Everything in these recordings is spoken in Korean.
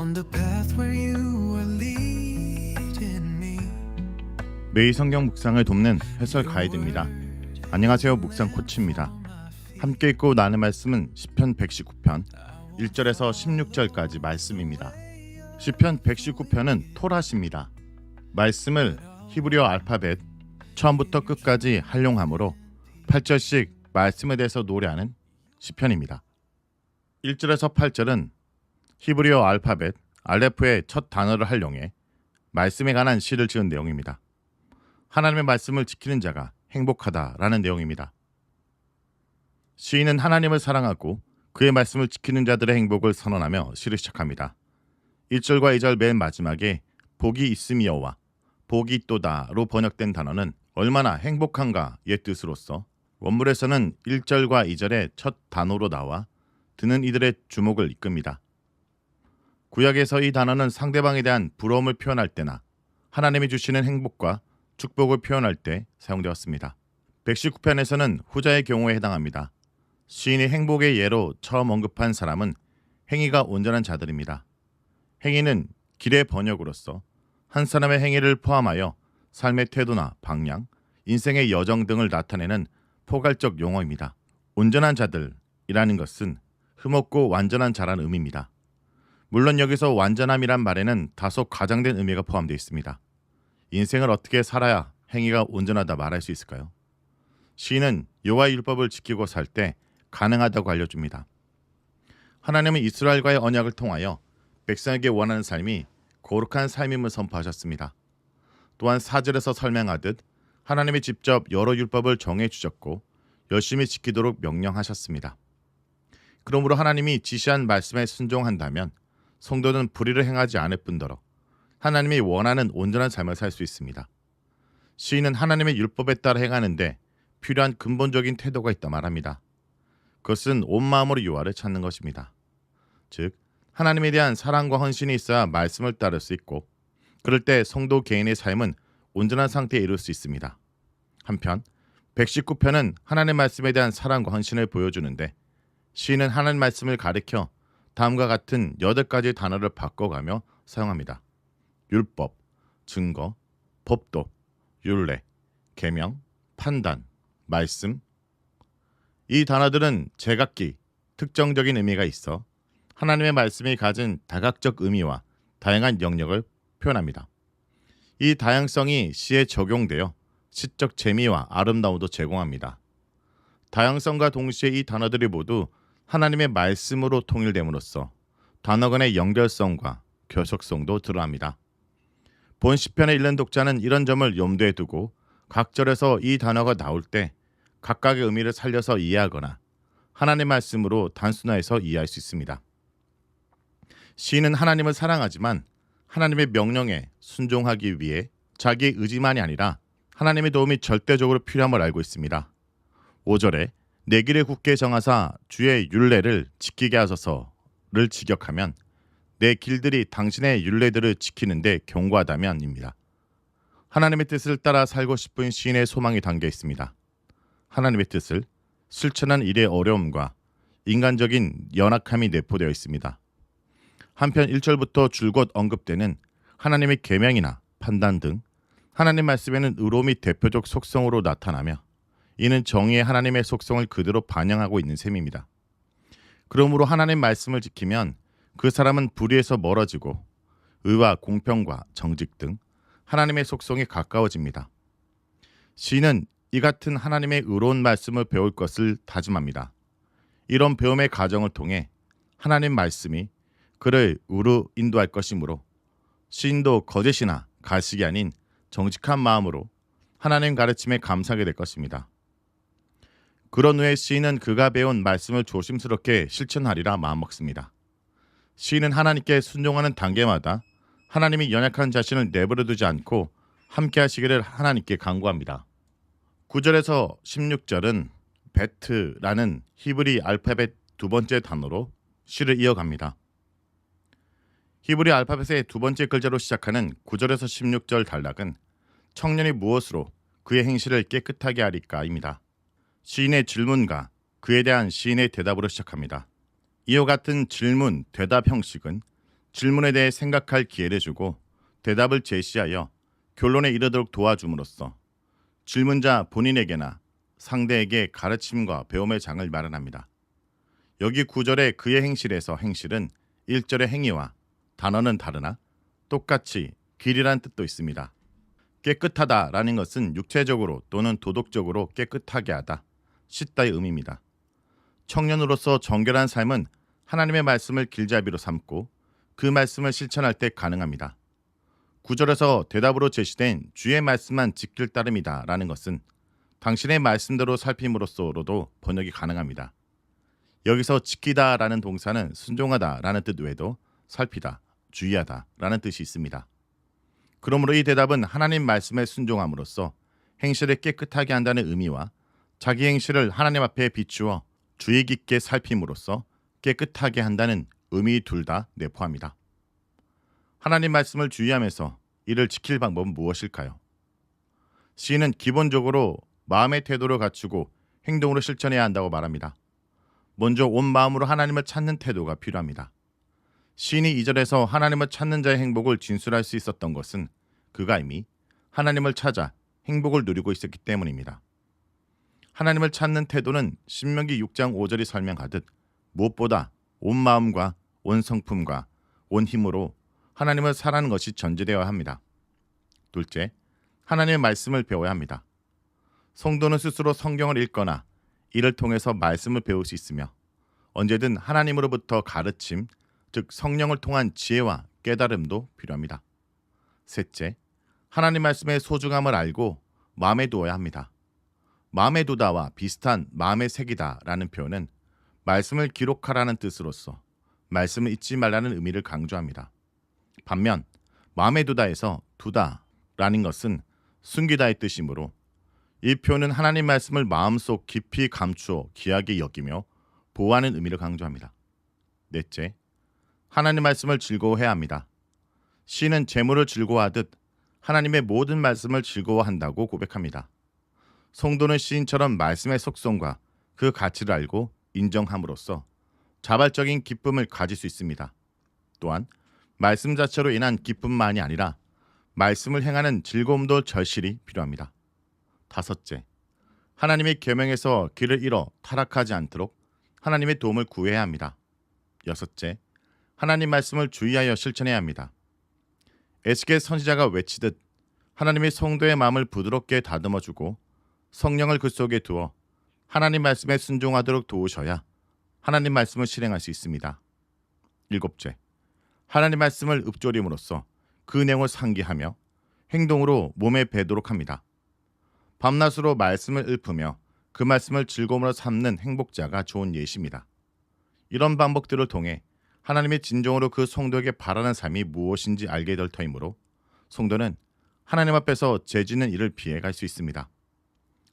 on the path where you are leading me. 매일 성경 묵상을 돕는 해설 가이드입니다. 안녕하세요, 묵상 코치입니다. 함께 읽고 나눌 말씀은 시편 119편 1절에서 16절까지 말씀입니다. 시편 119편은 토라시입니다. 말씀을 히브리어 알파벳 처음부터 끝까지 활용하므로 8절씩 말씀에 대해서 노래하는 시편입니다. 1절에서 8절은 히브리어 알파벳 알레프의 첫 단어를 활용해 말씀에 관한 시를 지은 내용입니다. 하나님의 말씀을 지키는 자가 행복하다라는 내용입니다. 시인은 하나님을 사랑하고 그의 말씀을 지키는 자들의 행복을 선언하며 시를 시작합니다. 1절과 2절 맨 마지막에 복이 있음이여와 복이 있도다로 번역된 단어는 얼마나 행복한가의 뜻으로서 원문에서는 1절과 2절의 첫 단어로 나와 듣는 이들의 주목을 이끕니다. 구약에서 이 단어는 상대방에 대한 부러움을 표현할 때나 하나님이 주시는 행복과 축복을 표현할 때 사용되었습니다. 119편에서는 후자의 경우에 해당합니다. 시인이 행복의 예로 처음 언급한 사람은 행위가 온전한 자들입니다. 행위는 길의 번역으로서 한 사람의 행위를 포함하여 삶의 태도나 방향, 인생의 여정 등을 나타내는 포괄적 용어입니다. 온전한 자들이라는 것은 흠없고 완전한 자라는 의미입니다. 물론 여기서 완전함이란 말에는 다소 과장된 의미가 포함되어 있습니다. 인생을 어떻게 살아야 행위가 온전하다 말할 수 있을까요? 시인은 여호와의 율법을 지키고 살 때 가능하다고 알려줍니다. 하나님은 이스라엘과의 언약을 통하여 백성에게 원하는 삶이 거룩한 삶임을 선포하셨습니다. 또한 4절에서 설명하듯 하나님이 직접 여러 율법을 정해주셨고 열심히 지키도록 명령하셨습니다. 그러므로 하나님이 지시한 말씀에 순종한다면 성도는 불의를 행하지 않을 뿐더러 하나님이 원하는 온전한 삶을 살 수 있습니다. 시인은 하나님의 율법에 따라 행하는데 필요한 근본적인 태도가 있다 말합니다. 그것은 온 마음으로 여호와를 찾는 것입니다. 즉 하나님에 대한 사랑과 헌신이 있어야 말씀을 따를 수 있고 그럴 때 성도 개인의 삶은 온전한 상태에 이를 수 있습니다. 한편 119편은 하나님의 말씀에 대한 사랑과 헌신을 보여주는데 시인은 하나님 말씀을 가리켜 다음과 같은 8가지 단어를 바꿔가며 사용합니다. 율법, 증거, 법도, 율례, 계명, 판단, 말씀. 이 단어들은 제각기 특정적인 의미가 있어 하나님의 말씀이 가진 다각적 의미와 다양한 영역을 표현합니다. 이 다양성이 시에 적용되어 시적 재미와 아름다움도 제공합니다. 다양성과 동시에 이 단어들이 모두 하나님의 말씀으로 통일됨으로써 단어 간의 연결성과 교속성도 드러납니다. 본 시편을 읽는 독자는 이런 점을 염두에 두고 각 절에서 이 단어가 나올 때 각각의 의미를 살려서 이해하거나 하나님의 말씀으로 단순화해서 이해할 수 있습니다. 시인은 하나님을 사랑하지만 하나님의 명령에 순종하기 위해 자기의 의지만이 아니라 하나님의 도움이 절대적으로 필요함을 알고 있습니다. 5절에 내 길을 굳게 정하사 주의 율례를 지키게 하소서를 직역하면 내 길들이 당신의 율례들을 지키는데 견고하다면입니다. 하나님의 뜻을 따라 살고 싶은 시인의 소망이 담겨 있습니다. 하나님의 뜻을 실천한 일의 어려움과 인간적인 연약함이 내포되어 있습니다. 한편 1절부터 줄곧 언급되는 하나님의 계명이나 판단 등 하나님 말씀에는 의로움이 대표적 속성으로 나타나며 이는 정의의 하나님의 속성을 그대로 반영하고 있는 셈입니다. 그러므로 하나님 말씀을 지키면 그 사람은 불의에서 멀어지고 의와 공평과 정직 등 하나님의 속성에 가까워집니다. 시인은 이 같은 하나님의 의로운 말씀을 배울 것을 다짐합니다. 이런 배움의 과정을 통해 하나님 말씀이 그를 의로 인도할 것이므로 시인도 거짓이나 가식이 아닌 정직한 마음으로 하나님 가르침에 감사하게 될 것입니다. 그런 후에 시인은 그가 배운 말씀을 조심스럽게 실천하리라 마음먹습니다. 시인은 하나님께 순종하는 단계마다 하나님이 연약한 자신을 내버려 두지 않고 함께 하시기를 하나님께 간구합니다. 9절에서 16절은 베트라는 히브리 알파벳 두 번째 단어로 시를 이어갑니다. 히브리 알파벳의 두 번째 글자로 시작하는 9절에서 16절 단락은 청년이 무엇으로 그의 행실을 깨끗하게 하리까입니다. 시인의 질문과 그에 대한 시인의 대답으로 시작합니다. 이와 같은 질문, 대답 형식은 질문에 대해 생각할 기회를 주고 대답을 제시하여 결론에 이르도록 도와줌으로써 질문자 본인에게나 상대에게 가르침과 배움의 장을 마련합니다. 여기 9절의 그의 행실에서 행실은 1절의 행위와 단어는 다르나 똑같이 길이란 뜻도 있습니다. 깨끗하다라는 것은 육체적으로 또는 도덕적으로 깨끗하게 하다, 씻다의 의미입니다. 청년으로서 정결한 삶은 하나님의 말씀을 길잡이로 삼고 그 말씀을 실천할 때 가능합니다. 9절에서 대답으로 제시된 주의 말씀만 지킬 따름이다 라는 것은 당신의 말씀대로 살핌으로써로도 번역이 가능합니다. 여기서 지키다 라는 동사는 순종하다 라는 뜻 외에도 살피다, 주의하다 라는 뜻이 있습니다. 그러므로 이 대답은 하나님 말씀에 순종함으로써 행실을 깨끗하게 한다는 의미와 자기 행실을 하나님 앞에 비추어 주의 깊게 살핌으로써 깨끗하게 한다는 의미 둘 다 내포합니다. 하나님 말씀을 주의하면서 이를 지킬 방법은 무엇일까요? 시인은 기본적으로 마음의 태도를 갖추고 행동으로 실천해야 한다고 말합니다. 먼저 온 마음으로 하나님을 찾는 태도가 필요합니다. 시인이 2절에서 하나님을 찾는 자의 행복을 진술할 수 있었던 것은 그가 이미 하나님을 찾아 행복을 누리고 있었기 때문입니다. 하나님을 찾는 태도는 신명기 6장 5절이 설명하듯 무엇보다 온 마음과 온 성품과 온 힘으로 하나님을 사랑하는 것이 전제되어야 합니다. 둘째, 하나님의 말씀을 배워야 합니다. 성도는 스스로 성경을 읽거나 이를 통해서 말씀을 배울 수 있으며 언제든 하나님으로부터 가르침, 즉 성령을 통한 지혜와 깨달음도 필요합니다. 셋째, 하나님 말씀의 소중함을 알고 마음에 두어야 합니다. 마음에 두다와 비슷한 마음에 새기다라는 표현은 말씀을 기록하라는 뜻으로서 말씀을 잊지 말라는 의미를 강조합니다. 반면 마음에 두다에서 두다라는 것은 숨기다의 뜻이므로 이 표현은 하나님 말씀을 마음속 깊이 감추어 귀하게 여기며 보호하는 의미를 강조합니다. 넷째, 하나님 말씀을 즐거워해야 합니다. 시인은 재물을 즐거워하듯 하나님의 모든 말씀을 즐거워한다고 고백합니다. 성도는 시인처럼 말씀의 속성과 그 가치를 알고 인정함으로써 자발적인 기쁨을 가질 수 있습니다. 또한 말씀 자체로 인한 기쁨만이 아니라 말씀을 행하는 즐거움도 절실히 필요합니다. 다섯째, 하나님의 계명에서 길을 잃어 타락하지 않도록 하나님의 도움을 구해야 합니다. 여섯째, 하나님 말씀을 주의하여 실천해야 합니다. 에스겔 선지자가 외치듯 하나님의 성도의 마음을 부드럽게 다듬어주고 성령을 그 속에 두어 하나님 말씀에 순종하도록 도우셔야 하나님 말씀을 실행할 수 있습니다. 일곱째, 하나님 말씀을 읊조림으로써 그 내용을 상기하며 행동으로 몸에 배도록 합니다. 밤낮으로 말씀을 읊으며 그 말씀을 즐거움으로 삼는 행복자가 좋은 예시입니다. 이런 반복들을 통해 하나님의 진정으로 그 성도에게 바라는 삶이 무엇인지 알게 될 터이므로 성도는 하나님 앞에서 죄짓는 일을 피해갈 수 있습니다.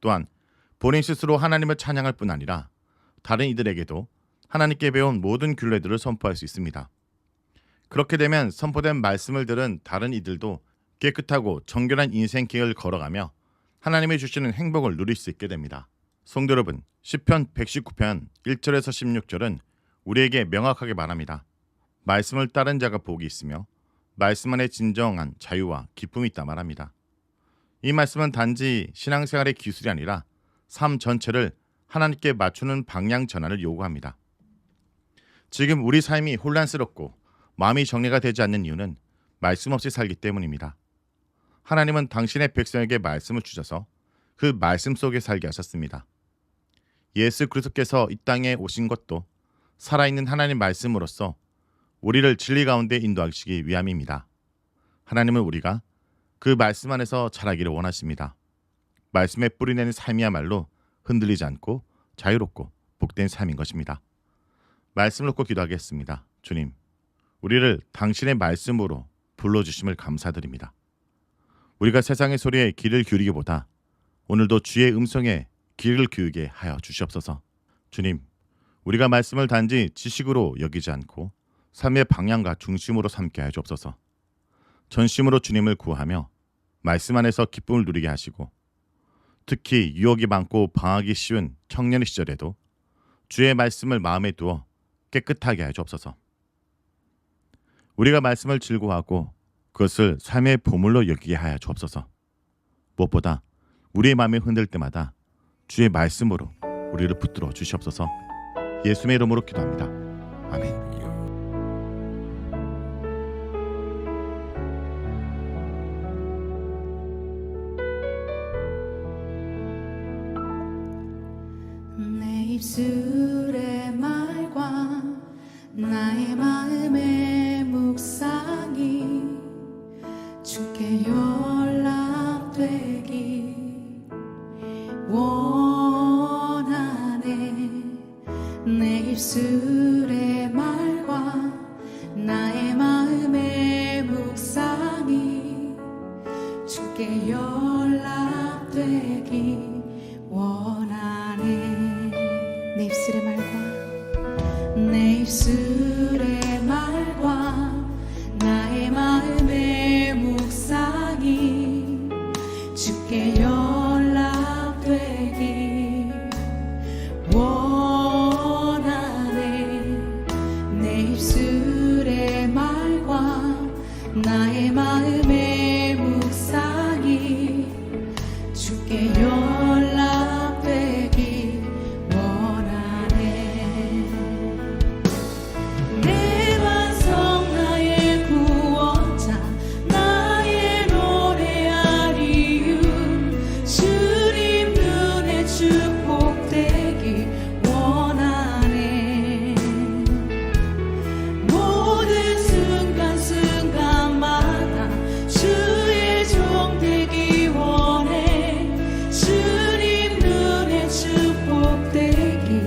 또한 본인 스스로 하나님을 찬양할 뿐 아니라 다른 이들에게도 하나님께 배운 모든 규례들을 선포할 수 있습니다. 그렇게 되면 선포된 말씀을 들은 다른 이들도 깨끗하고 정결한 인생길을 걸어가며 하나님이 주시는 행복을 누릴 수 있게 됩니다. 성도 여러분, 시편 119편 1절에서 16절은 우리에게 명확하게 말합니다. 말씀을 따른 자가 복이 있으며 말씀 안에 진정한 자유와 기쁨이 있다 말합니다. 이 말씀은 단지 신앙생활의 기술이 아니라 삶 전체를 하나님께 맞추는 방향 전환을 요구합니다. 지금 우리 삶이 혼란스럽고 마음이 정리가 되지 않는 이유는 말씀 없이 살기 때문입니다. 하나님은 당신의 백성에게 말씀을 주셔서 그 말씀 속에 살게 하셨습니다. 예수 그리스도께서 이 땅에 오신 것도 살아있는 하나님 말씀으로써 우리를 진리 가운데 인도하시기 위함입니다. 하나님은 우리가 그 말씀 안에서 자라기를 원하십니다. 말씀에 뿌리내는 삶이야말로 흔들리지 않고 자유롭고 복된 삶인 것입니다. 말씀을 놓고 기도하겠습니다. 주님, 우리를 당신의 말씀으로 불러주심을 감사드립니다. 우리가 세상의 소리에 귀를 기울이기보다 오늘도 주의 음성에 귀를 기울게 하여 주시옵소서. 주님, 우리가 말씀을 단지 지식으로 여기지 않고 삶의 방향과 중심으로 삼게 하여 주옵소서. 전심으로 주님을 구하며 말씀 안에서 기쁨을 누리게 하시고 특히 유혹이 많고 방황하기 쉬운 청년 시절에도 주의 말씀을 마음에 두어 깨끗하게 하여 주옵소서. 우리가 말씀을 즐거워하고 그것을 삶의 보물로 여기게 하여 주옵소서. 무엇보다 우리의 마음이 흔들 때마다 주의 말씀으로 우리를 붙들어 주시옵소서. 예수의 이름으로 기도합니다. 아멘. 내 입술의 말과 나의 마음의 묵상이 주께 연락되기 원하네. 내 입술의 말과 나의 마음의 묵상이 주께 연락되기 원하네. 내 입술의 말과 나의 마음의 묵상이 주께 연락되기 원하네. 내 입술의 말과 나의 마음의 묵상이 주께 연락되기 원하네. 내 반석 나의 구원자 나의 노래하리유. 주님 눈에 축복되기 원하네. 모든 순간순간마다 주의 종 되기 원해. 주님 눈에 축복되기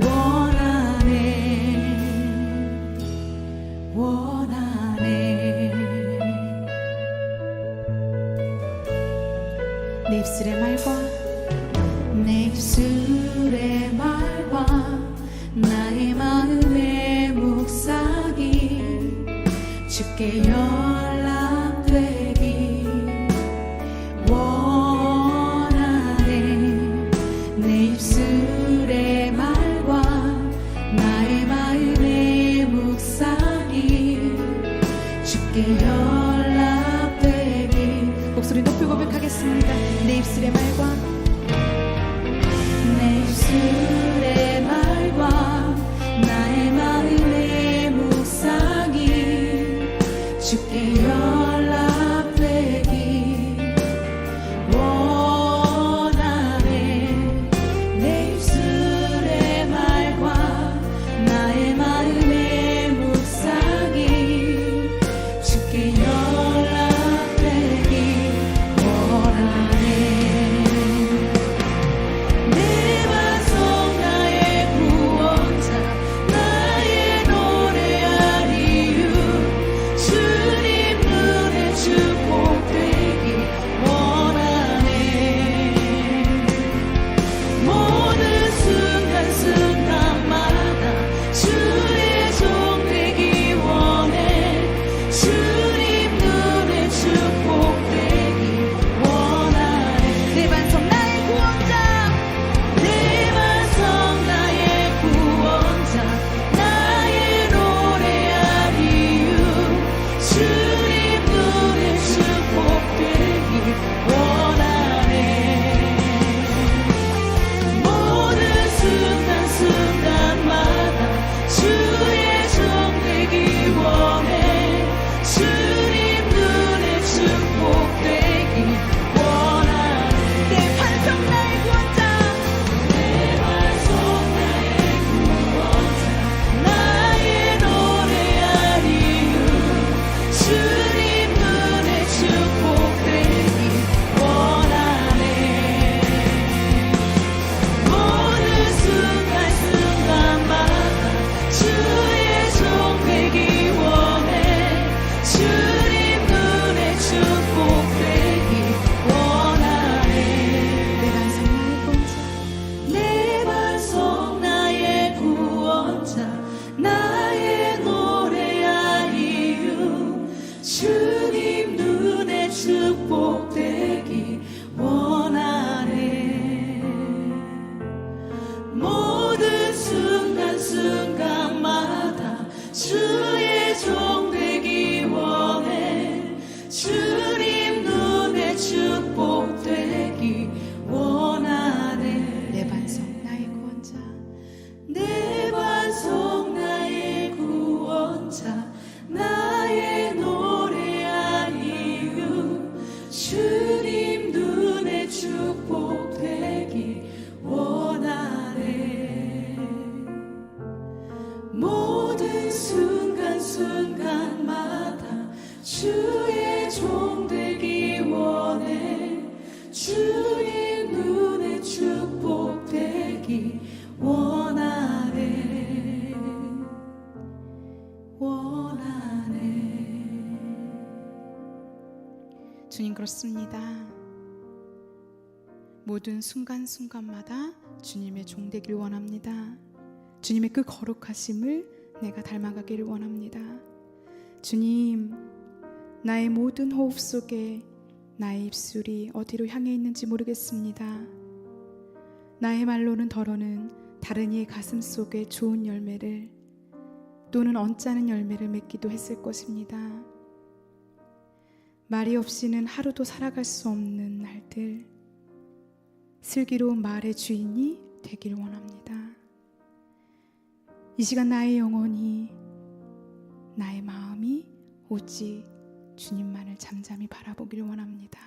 원하네. 내 입술의 말과 나의 마음의 묵상이 주께 연락되기 원하네. 내 입술의 말과 나의 마음의 묵상이 주께 연락되기. 목소리 높이 고백하겠습니다. 내 입술의 말과 나의 마음의 묵상이 주께 연락되기 원하네. 내 입술의 말과 나의 마음의 묵상이 주께 연락되기 원하네. 내 반석 나의 구원자 나의 노래하리유. 주님 눈에 축복되기 원하네. 모든 순간순간마다 주의 종 되기 원해. 주님 눈에 축복되기 원하네. 내 반석 나의 구원자 나의 노래하리유. 주님 눈에 축복되기 원하네. 모든 순간순간마다 주의 종 되기 원해. 주님 눈에 축복되기 원하네. 내 반석 나의 구원자 나의 노래하리유. 주님 눈에 축복되기 원하네. 모든 순간순간마다 주의 종 되기 원해. 주님 눈에 축복되기 원하네. 내 반석 나의 구원자 나의 노래하리유. 주님 눈에 축복되기 원하네. 모든 순간순간마다 주의 종 되기 원하네 원하네. 주님, 그렇습니다. 모든 순간순간마다 주님의 종 되길 원합니다. 주님의 그 거룩하심을 내가 닮아가기를 원합니다. 주님, 나의 모든 호흡 속에 나의 입술이 어디로 향해 있는지 모르겠습니다. 나의 말로는 더러는 다른 이의 가슴 속에 좋은 열매를 또는 언짢은 열매를 맺기도 했을 것입니다. 말이 없이는 하루도 살아갈 수 없는 날들, 슬기로운 말의 주인이 되길 원합니다. 이 시간 나의 영혼이, 나의 마음이 오직 주님만을 잠잠히 바라보길 원합니다.